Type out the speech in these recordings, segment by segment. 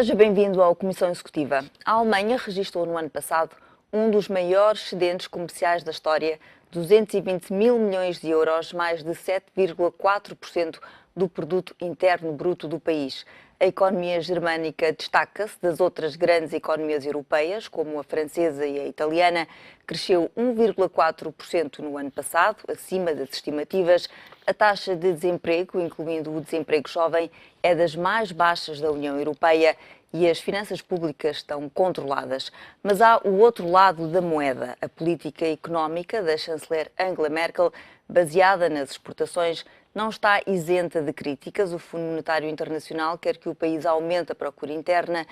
Seja bem-vindo à Comissão Executiva. A Alemanha registrou no ano passado um dos maiores excedentes comerciais da história, 220 mil milhões de euros, mais de 7,4% do produto interno bruto do país. A economia germânica destaca-se das outras grandes economias europeias, como a francesa e a italiana, cresceu 1,4% no ano passado, acima das estimativas. A taxa de desemprego, incluindo o desemprego jovem, é das mais baixas da União Europeia e as finanças públicas estão controladas. Mas há o outro lado da moeda, a política económica da chanceler Angela Merkel, baseada nas exportações, não está isenta de críticas. O Fundo Monetário Internacional quer que o país aumente a procura interna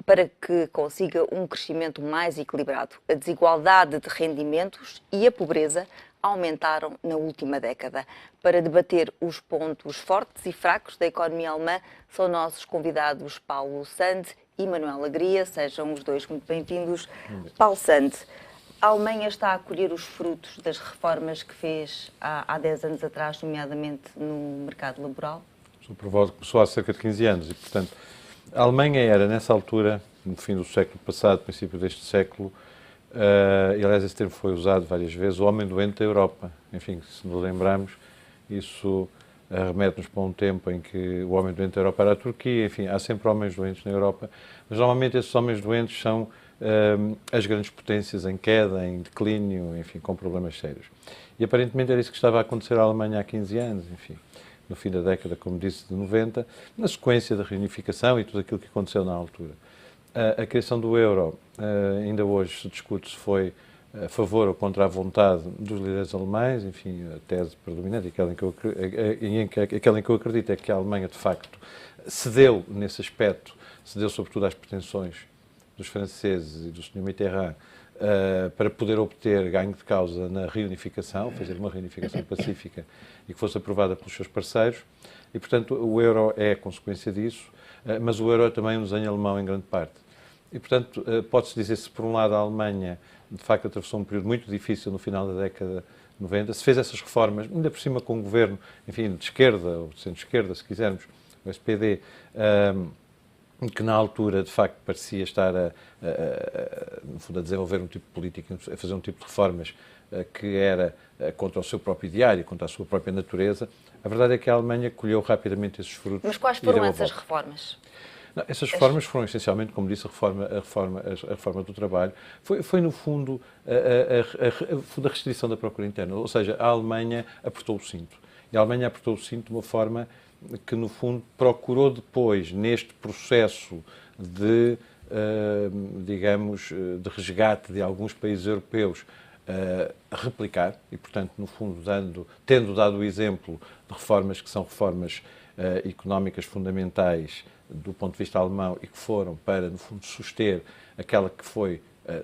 para que consiga um crescimento mais equilibrado. A desigualdade de rendimentos e a pobreza aumentaram na última década. Para debater os pontos fortes e fracos da economia alemã, são nossos convidados Paulo Sand e Manuel Agria. Sejam os dois muito bem-vindos. Paulo Sand, a Alemanha está a colher os frutos das reformas que fez há 10 anos atrás, nomeadamente no mercado laboral? O Provost começou há cerca de 15 anos e, portanto, a Alemanha era, nessa altura, no fim do século passado, princípio deste século, e aliás esse termo foi usado várias vezes, o homem doente da Europa. Enfim, se nos lembrarmos, isso remete-nos para um tempo em que o homem doente da Europa era a Turquia. Enfim, há sempre homens doentes na Europa, mas normalmente esses homens doentes são as grandes potências em queda, em declínio, enfim, com problemas sérios. E aparentemente era isso que estava a acontecer à Alemanha há 15 anos, enfim, no fim da década, como disse, de 90, na sequência da reunificação e tudo aquilo que aconteceu na altura. A criação do euro, ainda hoje se discute se foi a favor ou contra a vontade dos líderes alemães. Enfim, a tese predominante, aquela em que eu acredito, é que a Alemanha, de facto, cedeu nesse aspecto, cedeu sobretudo às pretensões dos franceses e do Sr. Mitterrand, para poder obter ganho de causa na reunificação, fazer uma reunificação pacífica e que fosse aprovada pelos seus parceiros. E, portanto, o euro é a consequência disso, mas o euro é também um desenho alemão em grande parte. E, portanto, pode-se dizer, se por um lado a Alemanha, de facto, atravessou um período muito difícil no final da década 90, se fez essas reformas, ainda por cima com um governo, enfim, de esquerda, ou de centro-esquerda, se quisermos, o SPD, que na altura, de facto, parecia estar, no fundo, a desenvolver um tipo de política, a fazer um tipo de reformas que era contra o seu próprio ideário, contra a sua própria natureza. A verdade é que a Alemanha colheu rapidamente esses frutos. Mas quais foram essas reformas? Não, essas reformas foram essencialmente, como disse, a reforma do trabalho. Foi no fundo, a restrição da procura interna. Ou seja, a Alemanha apertou o cinto. E a Alemanha apertou o cinto de uma forma que, no fundo, procurou depois, neste processo de, digamos, de resgate de alguns países europeus, replicar e, portanto, no fundo, tendo dado o exemplo de reformas que são reformas económicas fundamentais do ponto de vista alemão e que foram para, no fundo, suster aquela que foi,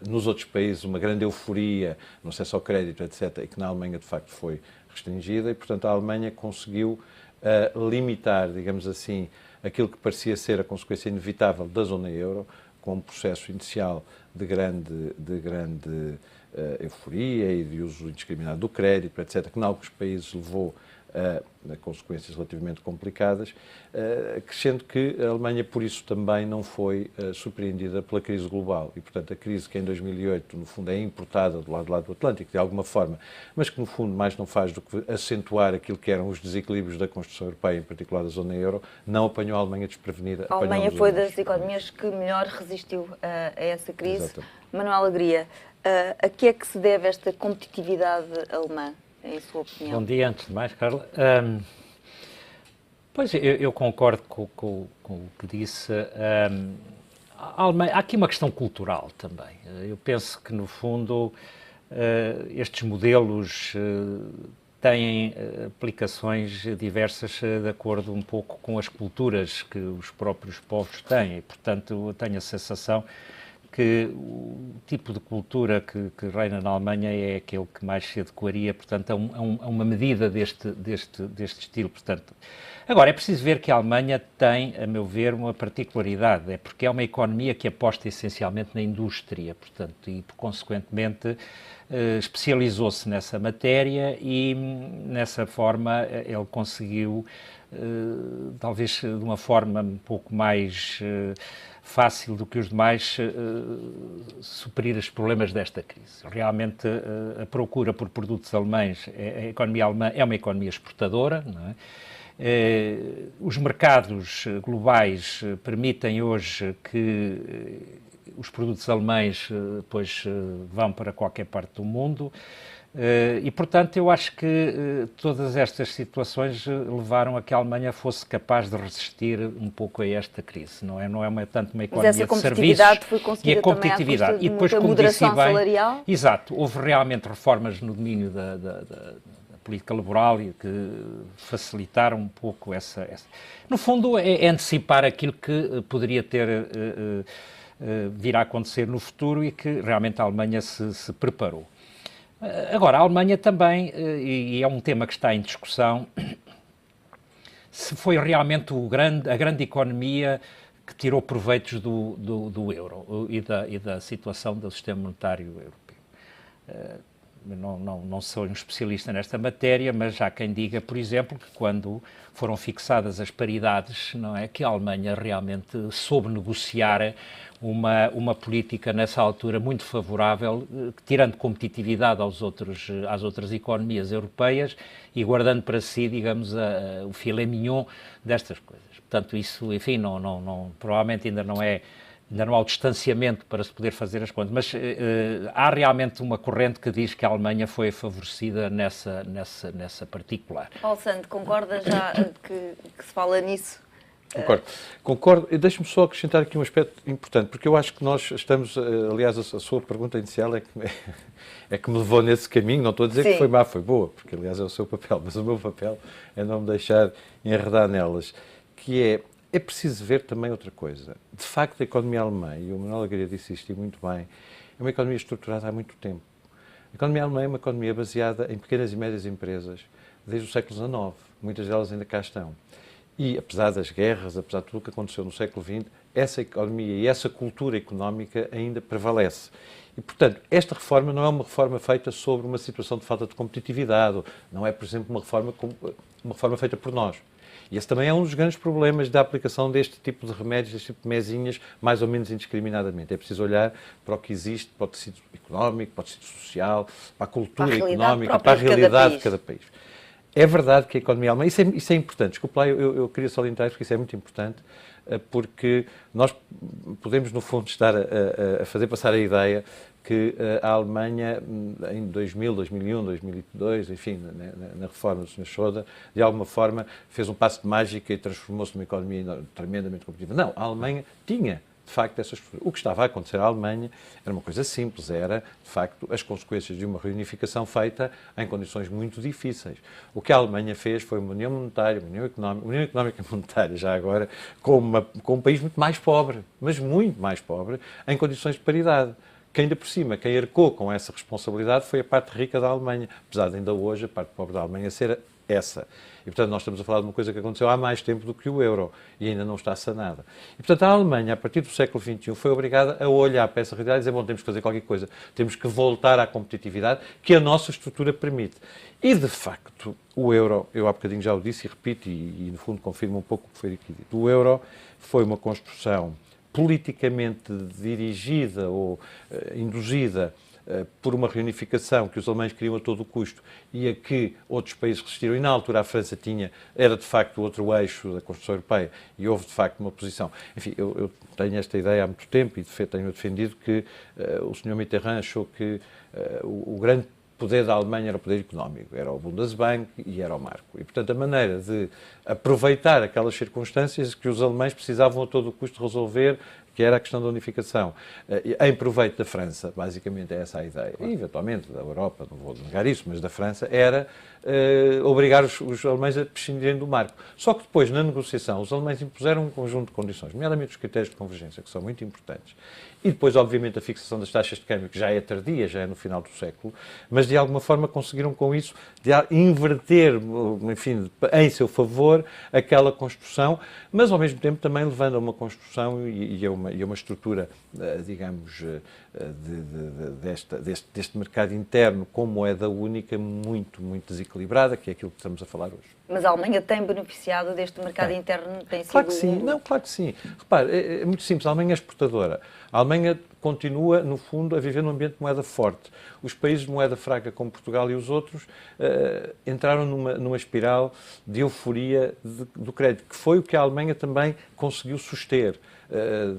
nos outros países, uma grande euforia no acesso ao crédito, etc., e que na Alemanha, de facto, foi restringida. E, portanto, a Alemanha conseguiu limitar, digamos assim, aquilo que parecia ser a consequência inevitável da zona euro, com um processo inicial de grande euforia e de uso indiscriminado do crédito, etc., que em alguns países levou a consequências relativamente complicadas, crescendo que a Alemanha, por isso, também não foi surpreendida pela crise global. E, portanto, a crise que em 2008, no fundo, é importada do lado do Atlântico, de alguma forma, mas que, no fundo, mais não faz do que acentuar aquilo que eram os desequilíbrios da construção europeia, em particular da zona euro, não apanhou a Alemanha desprevenida. A Alemanha foi das economias que melhor resistiu a essa crise. Exatamente. Manuel Agria, a que é que se deve esta competitividade alemã, em sua opinião? Bom dia, antes de mais, Carla. Pois, eu concordo com o que disse. Há aqui uma questão cultural também. Eu penso que, no fundo, estes modelos têm aplicações diversas de acordo um pouco com as culturas que os próprios povos têm. E, portanto, eu tenho a sensação que o tipo de cultura que reina na Alemanha é aquele que mais se adequaria, portanto, a uma medida deste estilo. Portanto, agora, é preciso ver que a Alemanha tem, a meu ver, uma particularidade, é porque é uma economia que aposta essencialmente na indústria, portanto, e, consequentemente, especializou-se nessa matéria e, nessa forma, ele conseguiu, talvez de uma forma um pouco mais fácil do que os demais, suprir os problemas desta crise. Realmente, a procura por produtos alemães, a economia alemã é uma economia exportadora, não é? Os mercados globais permitem hoje que os produtos alemães depois vão para qualquer parte do mundo. E, portanto, eu acho que todas estas situações levaram a que a Alemanha fosse capaz de resistir um pouco a esta crise. Não é tanto uma economia de serviços. Mas essa competitividade foi conseguida e a competitividade. também à custa de depois, muita moderação salarial? Exato. Houve realmente reformas no domínio da política laboral e que facilitaram um pouco essa... No fundo, é antecipar aquilo que poderia vir a acontecer no futuro e que realmente a Alemanha se preparou. Agora, a Alemanha também, e é um tema que está em discussão, se foi realmente a grande economia que tirou proveitos do euro e da situação do sistema monetário europeu. Não sou um especialista nesta matéria, mas há quem diga, por exemplo, que quando foram fixadas as paridades, não é, que a Alemanha realmente soube negociar uma política nessa altura muito favorável, tirando competitividade às outras economias europeias e guardando para si, digamos, o filé mignon destas coisas. Portanto, isso, enfim, provavelmente ainda não há o distanciamento para se poder fazer as contas, mas há realmente uma corrente que diz que a Alemanha foi favorecida nessa particular. Paulo Santo, concorda já que se fala nisso? Concordo. Deixe-me só acrescentar aqui um aspecto importante, porque eu acho que nós estamos, aliás, a sua pergunta inicial é que me levou nesse caminho. Não estou a dizer que foi má, foi boa, porque aliás é o seu papel, mas o meu papel é não me deixar enredar nelas, que é preciso ver também outra coisa. De facto, a economia alemã, e o Manuel Alegria disse isto e muito bem, é uma economia estruturada há muito tempo. A economia alemã é uma economia baseada em pequenas e médias empresas desde o século XIX. Muitas delas ainda cá estão. E, apesar das guerras, apesar de tudo o que aconteceu no século XX, essa economia e essa cultura económica ainda prevalece. E, portanto, esta reforma não é uma reforma feita sobre uma situação de falta de competitividade, não é, por exemplo, uma reforma feita por nós. E esse também é um dos grandes problemas da aplicação deste tipo de remédios, deste tipo de mesinhas, mais ou menos indiscriminadamente. É preciso olhar para o que existe, para o tecido económico, para o tecido social, para a cultura económica, para a realidade de cada país. É verdade que a economia alemã, isso é importante, desculpe lá, eu queria salientar isso, porque isso é muito importante, porque nós podemos, no fundo, estar a fazer passar a ideia que a Alemanha, em 2000, 2001, 2002, enfim, na reforma do Sr. Schroeder, de alguma forma fez um passo de mágica e transformou-se numa economia tremendamente competitiva. Não, a Alemanha tinha, de facto, essas estruturas. O que estava a acontecer à Alemanha era uma coisa simples, era, de facto, as consequências de uma reunificação feita em condições muito difíceis. O que a Alemanha fez foi uma união monetária, uma união económica e monetária, já agora, com um país muito mais pobre, mas muito mais pobre, em condições de paridade. Que ainda por cima, quem arcou com essa responsabilidade foi a parte rica da Alemanha, apesar de ainda hoje a parte pobre da Alemanha ser essa. E, portanto, nós estamos a falar de uma coisa que aconteceu há mais tempo do que o euro e ainda não está sanada. E, portanto, a Alemanha, a partir do século XXI, foi obrigada a olhar para essa realidade e dizer, bom, temos que fazer qualquer coisa, temos que voltar à competitividade que a nossa estrutura permite. E, de facto, o euro, eu há bocadinho já o disse e repito, e no fundo confirmo um pouco o que foi aqui dito, o euro foi uma construção politicamente dirigida ou induzida por uma reunificação que os alemães queriam a todo o custo e a que outros países resistiram, e na altura a França era de facto outro eixo da construção europeia e houve de facto uma posição. Enfim, eu tenho esta ideia há muito tempo e tenho defendido que o Sr. Mitterrand achou que o grande poder da Alemanha era o poder económico, era o Bundesbank e era o marco. E, portanto, a maneira de aproveitar aquelas circunstâncias que os alemães precisavam a todo o custo resolver, que era a questão da unificação, em proveito da França, basicamente é essa a ideia, e eventualmente da Europa, não vou negar isso, mas da França, era obrigar os alemães a prescindirem do marco. Só que depois, na negociação, os alemães impuseram um conjunto de condições, nomeadamente os critérios de convergência, que são muito importantes, e depois, obviamente, a fixação das taxas de câmbio, que já é tardia, já é no final do século, mas de alguma forma conseguiram com isso inverter, enfim, em seu favor, aquela construção, mas ao mesmo tempo também levando a uma construção e a uma estrutura, digamos, deste mercado interno com moeda única muito, muito desequilibrada, que é aquilo que estamos a falar hoje. Mas a Alemanha tem beneficiado deste mercado interno? Tem Claro que sido sim, não, claro que sim. Repare, é muito simples, a Alemanha é exportadora. A Alemanha continua, no fundo, a viver num ambiente de moeda forte. Os países de moeda fraca, como Portugal e os outros, entraram numa espiral de euforia do crédito, que foi o que a Alemanha também conseguiu suster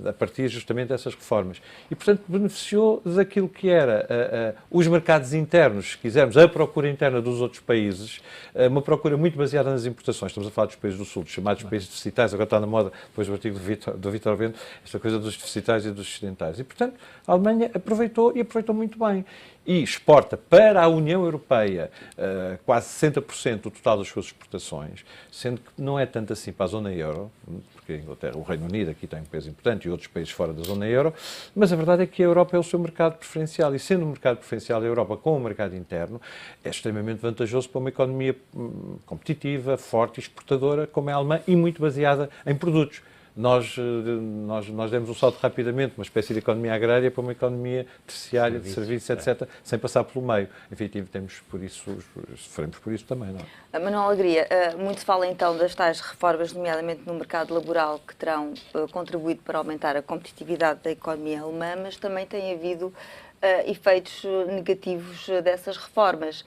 a partir justamente dessas reformas. E, portanto, beneficiou daquilo que era os mercados internos, se quisermos, a procura interna dos outros países, uma procura muito baseada nas importações. Estamos a falar dos países do Sul, dos chamados países deficitários, agora está na moda, depois do artigo do Vítor Bento, esta coisa dos deficitários e dos excedentários. E, portanto, a Alemanha aproveitou muito bem. E exporta para a União Europeia quase 60% do total das suas exportações, sendo que não é tanto assim para a zona euro, porque a Inglaterra, o Reino Unido aqui tem um peso importante e outros países fora da zona euro, mas a verdade é que a Europa é o seu mercado preferencial e sendo um mercado preferencial da Europa com o mercado interno, é extremamente vantajoso para uma economia competitiva, forte e exportadora como é a alemã e muito baseada em produtos. Nós demos um salto rapidamente, uma espécie de economia agrária para uma economia terciária, de serviços, etc., sem passar pelo meio. Enfim, sofremos por isso também, não é? Manuel Alegria, muito se fala então das tais reformas, nomeadamente no mercado laboral, que terão contribuído para aumentar a competitividade da economia alemã, mas também tem havido efeitos negativos dessas reformas.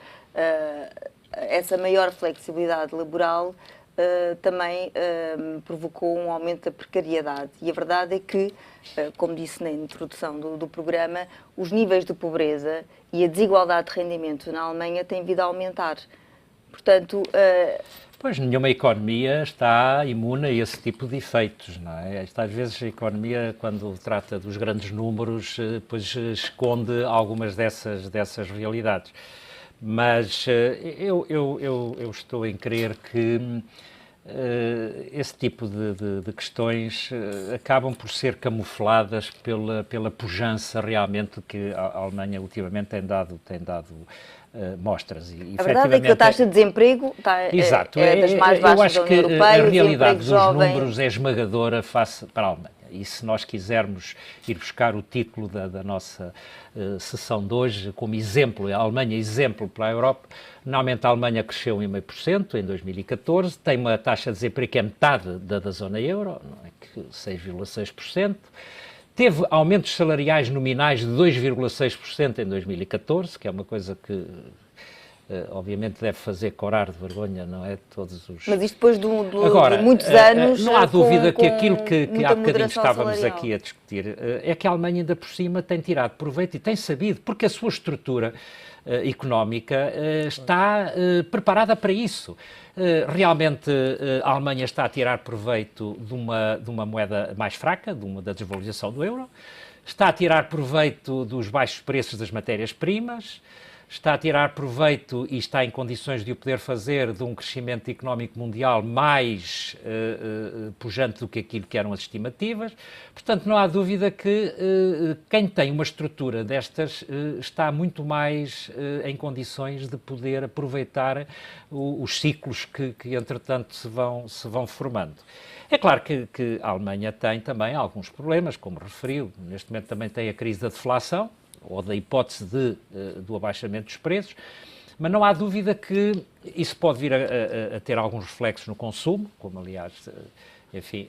Essa maior flexibilidade laboral também provocou um aumento da precariedade. E a verdade é que, como disse na introdução do programa, os níveis de pobreza e a desigualdade de rendimento na Alemanha têm vindo a aumentar. Portanto... Pois, nenhuma economia está imune a esse tipo de efeitos, não é? Às vezes a economia, quando trata dos grandes números, depois esconde algumas dessas realidades. Mas eu estou em crer que esse tipo de questões acabam por ser camufladas pela pujança realmente que a Alemanha ultimamente tem dado mostras. E, a verdade é que a taxa de desemprego é das mais baixas da União Europeia. Eu acho que a realidade dos números é esmagadora face para a Alemanha. E se nós quisermos ir buscar o título da nossa sessão de hoje como exemplo, a Alemanha exemplo para a Europa, normalmente a Alemanha cresceu 1,5% em 2014, tem uma taxa de desemprego que é metade da zona euro, não é, que 6,6%, teve aumentos salariais nominais de 2,6% em 2014, que é uma coisa que obviamente deve fazer corar de vergonha, não é? Todos os... Mas isto depois de muitos anos... Não há dúvida que aquilo que há bocadinho estávamos salarial aqui a discutir é que a Alemanha ainda por cima tem tirado proveito e tem sabido, porque a sua estrutura económica está preparada para isso. Realmente a Alemanha está a tirar proveito de uma moeda mais fraca, da desvalorização do euro, está a tirar proveito dos baixos preços das matérias-primas, está a tirar proveito e está em condições de o poder fazer de um crescimento económico mundial mais pujante do que aquilo que eram as estimativas. Portanto, não há dúvida que quem tem uma estrutura destas está muito mais em condições de poder aproveitar os ciclos que entretanto, se vão formando. É claro que a Alemanha tem também alguns problemas, como referiu, neste momento também tem a crise da deflação, ou da hipótese do abaixamento dos preços, mas não há dúvida que isso pode vir a ter alguns reflexos no consumo, como aliás, enfim,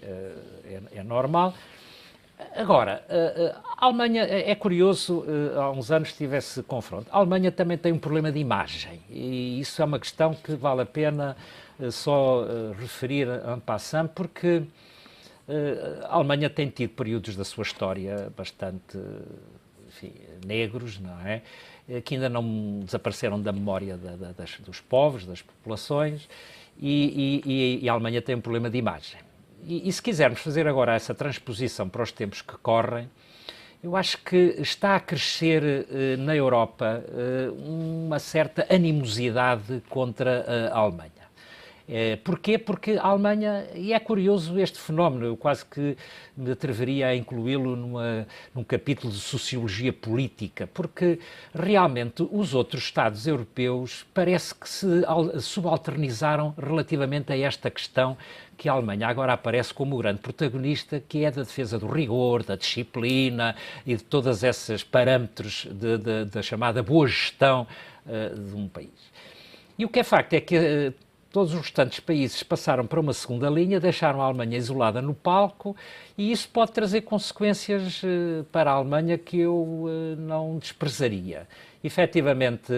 é normal. Agora, a Alemanha, é curioso, há uns anos tive esse confronto, a Alemanha também tem um problema de imagem, e isso é uma questão que vale a pena só referir en passant, porque a Alemanha tem tido períodos da sua história bastante... enfim, negros, não é? Que ainda não desapareceram da memória dos povos, das populações, e a Alemanha tem um problema de imagem. E se quisermos fazer agora essa transposição para os tempos que correm, eu acho que está a crescer na Europa uma certa animosidade contra a Alemanha. Porquê? Porque a Alemanha, e é curioso este fenómeno, eu quase que me atreveria a incluí-lo num capítulo de sociologia política, porque realmente os outros Estados europeus parece que se subalternizaram relativamente a esta questão, que a Alemanha agora aparece como o grande protagonista, que é da defesa do rigor, da disciplina e de todos esses parâmetros da chamada boa gestão de um país. E o que é facto é que todos os restantes países passaram para uma segunda linha, deixaram a Alemanha isolada no palco, e isso pode trazer consequências para a Alemanha que eu não desprezaria. Efetivamente,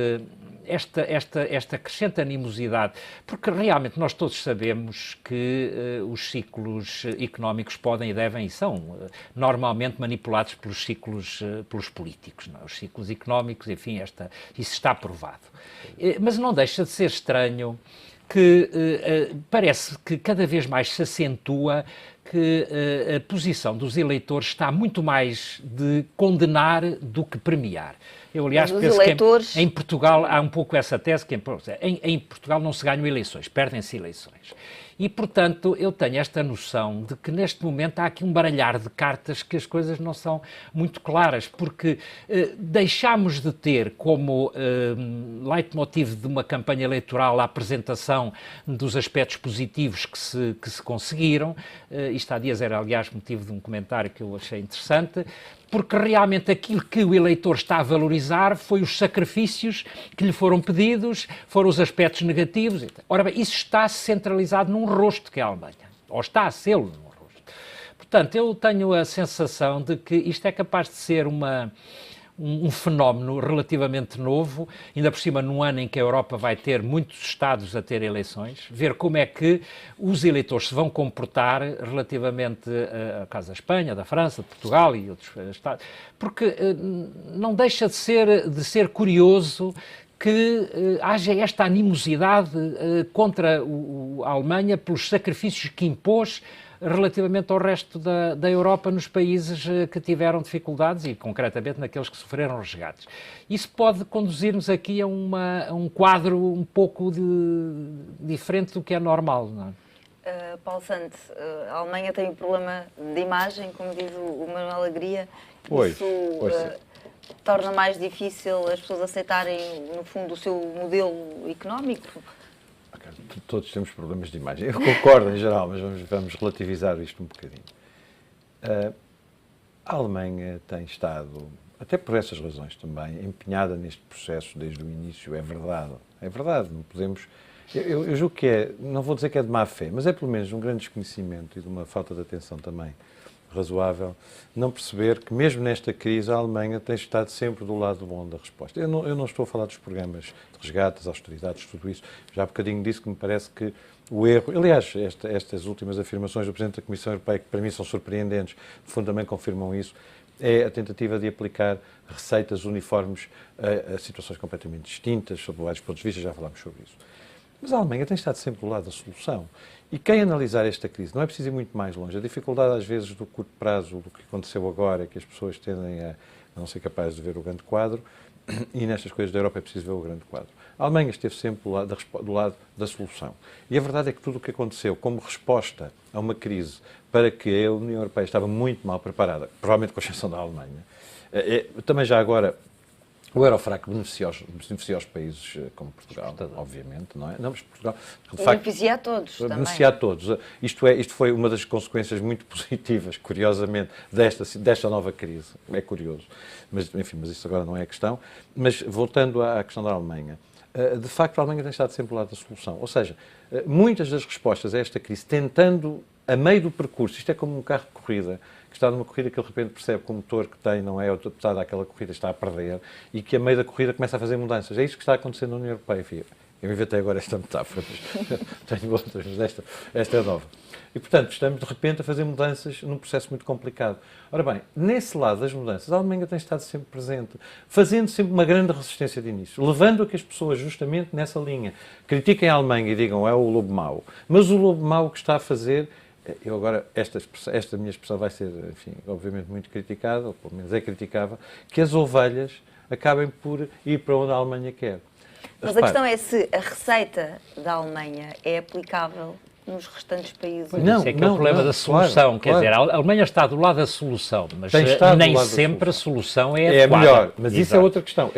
esta crescente animosidade, porque realmente nós todos sabemos que os ciclos económicos podem e devem e são normalmente manipulados pelos ciclos pelos políticos, não é? Os ciclos económicos, enfim, isso está provado. Mas não deixa de ser estranho que parece que cada vez mais se acentua que a posição dos eleitores está muito mais de condenar do que premiar. Eu, aliás, penso que em Portugal há um pouco essa tese, que em Portugal não se ganham eleições, perdem-se eleições. E, portanto, eu tenho esta noção de que neste momento há aqui um baralhar de cartas que as coisas não são muito claras, porque deixámos de ter como leitmotiv de uma campanha eleitoral a apresentação dos aspectos positivos que se conseguiram. Isto há dias era, aliás, motivo de um comentário que eu achei interessante, porque realmente aquilo que o eleitor está a valorizar foi os sacrifícios que lhe foram pedidos, foram os aspectos negativos. Ora bem, isso está centralizado num rosto que é a Alemanha, ou está a ser num rosto. Portanto, eu tenho a sensação de que isto é capaz de ser um fenómeno relativamente novo, ainda por cima num ano em que a Europa vai ter muitos Estados a ter eleições, ver como é que os eleitores se vão comportar relativamente a caso da Espanha, da França, de Portugal e outros Estados, porque não deixa de ser curioso que haja esta animosidade contra a Alemanha pelos sacrifícios que impôs relativamente ao resto da Europa nos países que tiveram dificuldades e, concretamente, naqueles que sofreram resgates. Isso pode conduzir-nos aqui a um quadro um pouco diferente do que é normal, não é? Paulo Santos, a Alemanha tem um problema de imagem, como diz o Manuel Alegria. Isso torna mais difícil as pessoas aceitarem, no fundo, o seu modelo económico? Todos temos problemas de imagem. Eu concordo em geral, mas vamos relativizar isto um bocadinho. A Alemanha tem estado, até por essas razões também, empenhada neste processo desde o início. É verdade. É verdade. Não podemos... Eu julgo que não vou dizer que é de má fé, mas é pelo menos um grande desconhecimento e de uma falta de atenção também razoável, não perceber que mesmo nesta crise a Alemanha tem estado sempre do lado bom da resposta. Eu não estou a falar dos programas de resgate, das austeridades, tudo isso. Já há bocadinho disse que me parece que o erro... Aliás, estas últimas afirmações do Presidente da Comissão Europeia, que para mim são surpreendentes, no fundo também confirmam isso, é a tentativa de aplicar receitas uniformes a situações completamente distintas, sob vários pontos de vista, já falámos sobre isso. Mas a Alemanha tem estado sempre do lado da solução. E quem analisar esta crise, não é preciso ir muito mais longe. A dificuldade, às vezes, do curto prazo, do que aconteceu agora, é que as pessoas tendem a não ser capazes de ver o grande quadro, e nestas coisas da Europa é preciso ver o grande quadro. A Alemanha esteve sempre do lado da solução. E a verdade é que tudo o que aconteceu como resposta a uma crise para que a União Europeia estava muito mal preparada, provavelmente com exceção da Alemanha, também já agora... O Eurofrac beneficia os países como Portugal, obviamente, não é? Não, mas Portugal, de facto, beneficia a todos também. Beneficia a todos. Isto foi uma das consequências muito positivas, curiosamente, desta nova crise. É curioso. Mas, enfim, mas isso agora não é a questão. Mas, voltando à questão da Alemanha, de facto, a Alemanha tem estado sempre do lado da solução. Ou seja, muitas das respostas a esta crise, tentando, a meio do percurso, isto é como um carro de corrida, que está numa corrida que ele de repente percebe que o motor que tem não é adaptado àquela corrida, está a perder, e que a meio da corrida começa a fazer mudanças. É isso que está acontecendo na União Europeia. Enfim, eu inventei agora esta metáfora, mas tenho outras, mas esta é nova. E, portanto, estamos de repente a fazer mudanças num processo muito complicado. Ora bem, nesse lado das mudanças, a Alemanha tem estado sempre presente, fazendo sempre uma grande resistência de início, levando a que as pessoas, justamente nessa linha, critiquem a Alemanha e digam é o lobo mau, mas o lobo mau que está a fazer... Eu agora, esta minha expressão vai ser, enfim, obviamente muito criticada, ou pelo menos é criticável, que as ovelhas acabem por ir para onde a Alemanha quer. Mas a questão é se a receita da Alemanha é aplicável nos restantes países. Não, isso é que é o problema da solução. Quer dizer, a Alemanha está do lado da solução, mas nem sempre a solução é adequada. É melhor, mas isso é outra questão.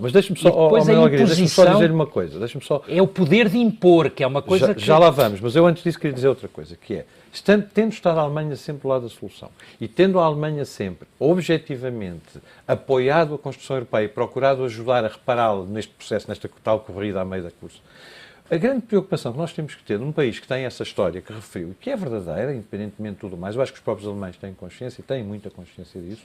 Mas deixe-me só, deixe-me só dizer uma coisa. É o poder de impor, que é uma coisa que... Já lá vamos, mas eu antes disso queria dizer outra coisa, que é, tendo estado a Alemanha sempre do lado da solução e tendo a Alemanha sempre, objetivamente, apoiado a construção europeia e procurado ajudar a repará-la neste processo, nesta tal corrida à meio da curso, a grande preocupação que nós temos que ter num país que tem essa história que referiu e que é verdadeira, independentemente de tudo mais, eu acho que os próprios alemães têm consciência e têm muita consciência disso,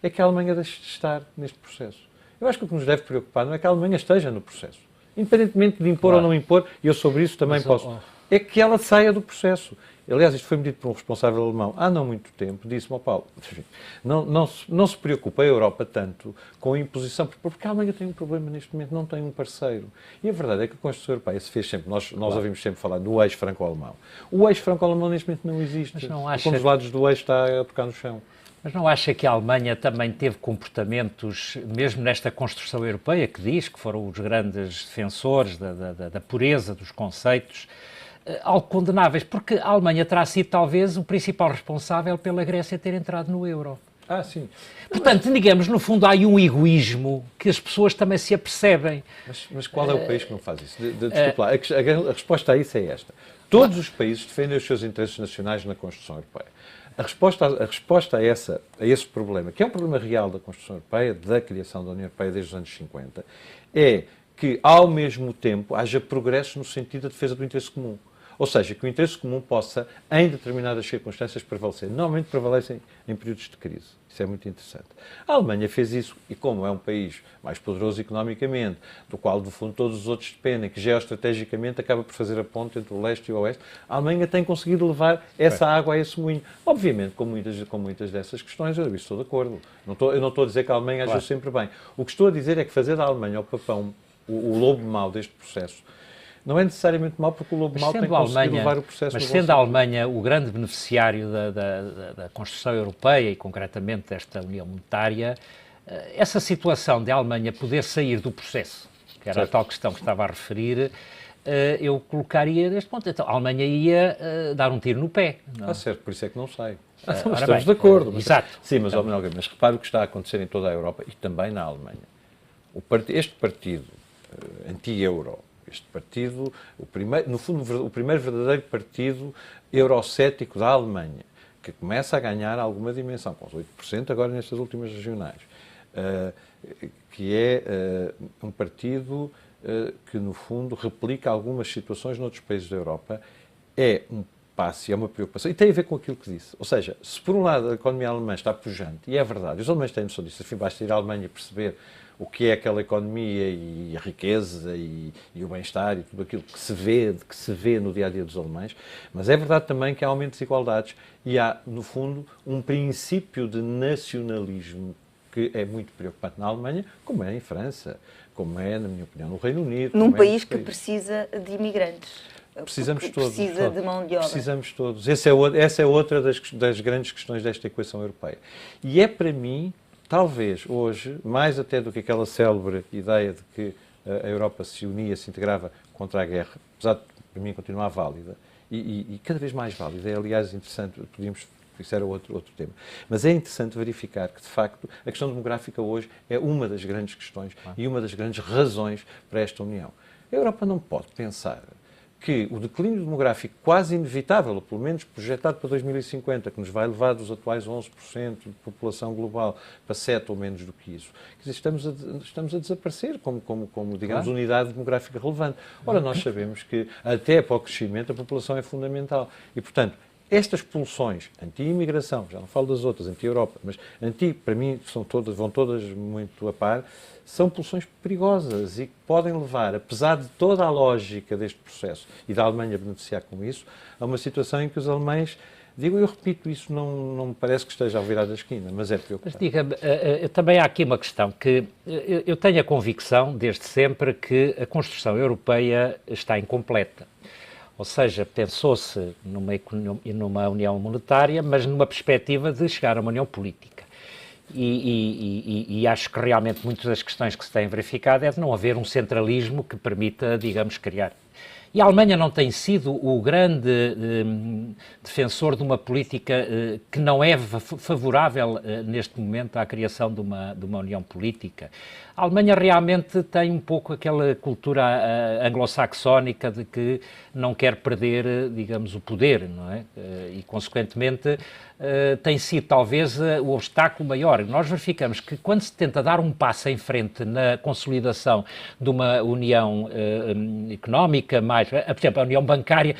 é que a Alemanha deixe de estar neste processo. Eu acho que o que nos deve preocupar não é que a Alemanha esteja no processo, independentemente de impor ou não impor, e eu sobre isso também posso, é que ela saia do processo. Aliás, isto foi-me dito por um responsável alemão há não muito tempo, disse-me, Paulo, não se preocupa a Europa tanto com a imposição, porque a Alemanha tem um problema neste momento, não tem um parceiro. E a verdade é que a Constituição Europeia se fez sempre, nós ouvimos sempre falar do eixo franco-alemão. O eixo franco-alemão neste momento não existe, porque um dos lados do eixo está a tocar no chão. Mas não acha que a Alemanha também teve comportamentos, mesmo nesta construção europeia, que diz que foram os grandes defensores da pureza dos conceitos, algo condenáveis, porque a Alemanha terá sido talvez o principal responsável pela Grécia ter entrado no euro. Sim. Portanto, digamos, no fundo há aí um egoísmo que as pessoas também se apercebem. Mas qual é o país que não faz isso? Desculpe lá, a resposta a isso é esta. Todos os países defendem os seus interesses nacionais na construção europeia. A resposta a esse problema, que é um problema real da construção europeia, da criação da União Europeia desde os anos 50, é que, ao mesmo tempo, haja progressos no sentido da defesa do interesse comum. Ou seja, que o interesse comum possa, em determinadas circunstâncias, prevalecer. Normalmente prevalecem em períodos de crise. Isso é muito interessante. A Alemanha fez isso, e como é um país mais poderoso economicamente, do qual, do fundo, todos os outros dependem, que geoestrategicamente acaba por fazer a ponte entre o leste e o oeste, a Alemanha tem conseguido levar essa água a esse moinho. Obviamente, com muitas dessas questões, eu estou de acordo. Eu não estou a dizer que a Alemanha agiu sempre bem. O que estou a dizer é que fazer da Alemanha o papão, o lobo mau deste processo, não é necessariamente mau, porque o lobo mau tem conseguido levar o processo. Mas sendo a Alemanha o grande beneficiário da construção europeia e concretamente desta União Monetária, essa situação de a Alemanha poder sair do processo, que era a tal questão que estava a referir, eu colocaria neste ponto. Então, a Alemanha ia dar um tiro no pé. Não? Certo, por isso é que não sai. Estamos de acordo. Exato. Sim, mas, mas repare o que está a acontecer em toda a Europa e também na Alemanha. Este partido anti-euro, este partido, no fundo, o primeiro verdadeiro partido eurocético da Alemanha, que começa a ganhar alguma dimensão, com os 8% agora nestas últimas regionais, que é um partido que, no fundo, replica algumas situações noutros países da Europa, é um passo e é uma preocupação. E tem a ver com aquilo que disse. Ou seja, se por um lado a economia alemã está pujante, e é verdade, os alemães têm noção disso, enfim, basta ir à Alemanha e perceber o que é aquela economia e a riqueza e o bem-estar e tudo aquilo que se vê no dia-a-dia dos alemães, mas é verdade também que há aumento de desigualdades e há, no fundo, um princípio de nacionalismo que é muito preocupante na Alemanha, como é em França, como é, na minha opinião, no Reino Unido. Num país que precisa de imigrantes. Precisamos todos. Precisa de mão de obra. Precisamos todos. Essa é outra das grandes questões desta equação europeia. E é, para mim, talvez hoje, mais até do que aquela célebre ideia de que a Europa se unia, se integrava contra a guerra, apesar de, para mim, continuar válida, e cada vez mais válida, é, aliás, interessante, isso era outro tema, mas é interessante verificar que, de facto, a questão demográfica hoje é uma das grandes questões e uma das grandes razões para esta união. A Europa não pode pensar que o declínio demográfico quase inevitável, ou pelo menos projetado para 2050, que nos vai levar dos atuais 11% de população global para 7% ou menos do que isso, quer dizer, estamos a desaparecer como digamos, unidade demográfica relevante. Ora, nós sabemos que até para o crescimento a população é fundamental e, portanto, estas pulsões anti-imigração, já não falo das outras, anti-Europa, mas para mim, vão todas muito a par, são pulsões perigosas e que podem levar, apesar de toda a lógica deste processo e da Alemanha beneficiar com isso, a uma situação em que os alemães, eu repito, isso não me parece que esteja ao virar da esquina, mas é preocupante. Mas diga-me, também há aqui uma questão que eu tenho a convicção, desde sempre, que a construção europeia está incompleta. Ou seja, pensou-se numa união monetária, mas numa perspectiva de chegar a uma união política. E acho que realmente muitas das questões que se têm verificado é de não haver um centralismo que permita, digamos, criar. E a Alemanha não tem sido o grande defensor de uma política que não é favorável neste momento à criação de uma união política. A Alemanha realmente tem um pouco aquela cultura anglo-saxónica de que não quer perder, digamos, o poder, não é? E, consequentemente, tem sido talvez o obstáculo maior. Nós verificamos que quando se tenta dar um passo em frente na consolidação de uma união económica, mais, por exemplo, a união bancária,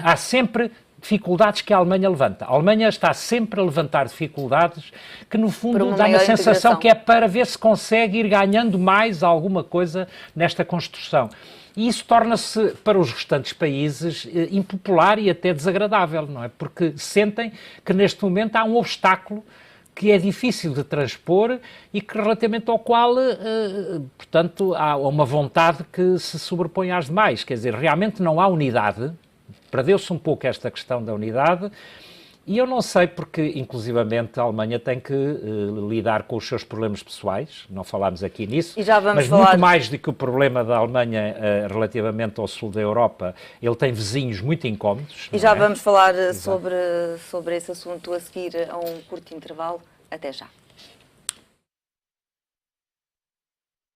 há sempre dificuldades que a Alemanha levanta. A Alemanha está sempre a levantar dificuldades que, no fundo, dá uma sensação que é para ver se consegue ir ganhando mais alguma coisa nesta construção. E isso torna-se, para os restantes países, impopular e até desagradável, não é? Porque sentem que, neste momento, há um obstáculo que é difícil de transpor e que, relativamente ao qual, portanto, há uma vontade que se sobrepõe às demais. Quer dizer, realmente não há unidade. Perdeu-se um pouco esta questão da unidade e eu não sei porque, inclusivamente, a Alemanha tem que lidar com os seus problemas pessoais, não falámos aqui nisso, mas muito mais do que o problema da Alemanha relativamente ao sul da Europa, ele tem vizinhos muito incómodos. E já vamos falar sobre esse assunto a seguir a um curto intervalo. Até já.